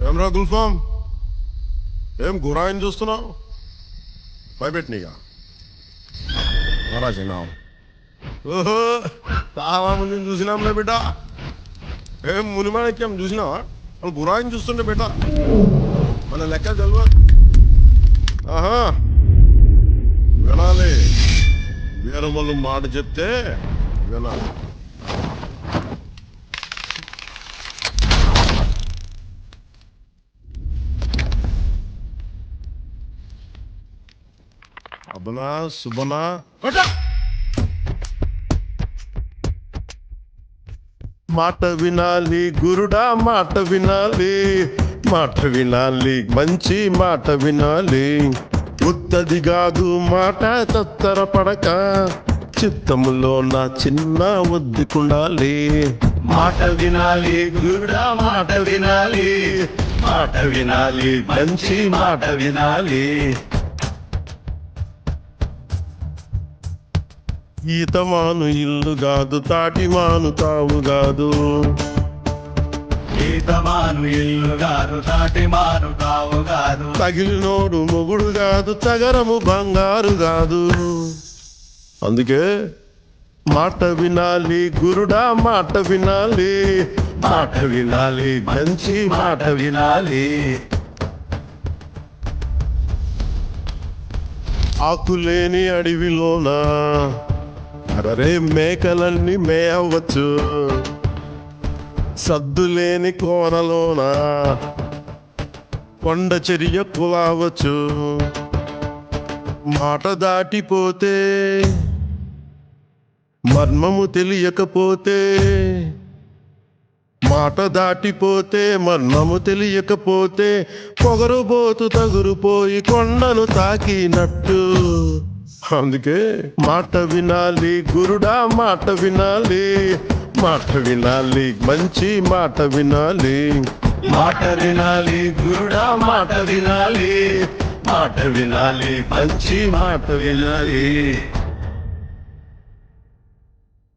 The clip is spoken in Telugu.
ఏమ్రా గుల్ఫాం, ఏం గురాయిని చూస్తున్నావు? భయపెట్టినీగా మరాజినావు. ఓహో, చాలా మందిని చూసినాంలే బిడ్డ. ఏం మునిమాణిక్యం చూసినావా? వాళ్ళు గురాయిని చూస్తుండే బిడ్డ, మన లెక్క తెలియదు. ఆహా, వినాలి. వీరమల్లు మాట చెప్తే వినాలి. అబనా సుబనా మాట వినాలి గురుడా, మాట వినాలి, మాట వినాలి, మంచి మాట వినాలి. ఉత్తది కాదు మాట, తత్తర పడక చిత్తములో నా చిన్న ఒద్దుకుండాలి. మాట వినాలి గురుడా, మాట వినాలి, మాట వినాలి, మంచి మాట వినాలి. ఈతమాను ఇల్లు కాదు, తాటిమాను తావు కాదు. ఈతమాను ఇల్లు కాదు, తాటిమాను తావు కాదు. తగిలినోడు మొగుడు కాదు, తగరము బంగారు కాదు. అందుకే మాట వినాలి గురుడా, మాట వినాలి, మాట వినాలి, మంచి మాట వినాలి. ఆకులేని అడవిలోన అరే మేకలన్నీ మేయవచ్చు, సద్దులేని కోనలోన కొండ చర్య కులావచ్చు. మాట దాటిపోతే, మర్మము తెలియకపోతే, మాట దాటిపోతే మర్మము తెలియకపోతే పొగరుబోతు తగురుపోయి కొండను తాకినట్టు. అందుకే మాట వినాలి గురుడా, మాట వినాలి, మాట వినాలి, మంచి మాట వినాలి. మాట వినాలి గురుడా, మాట వినాలి, మాట వినాలి, మంచి మాట వినాలి.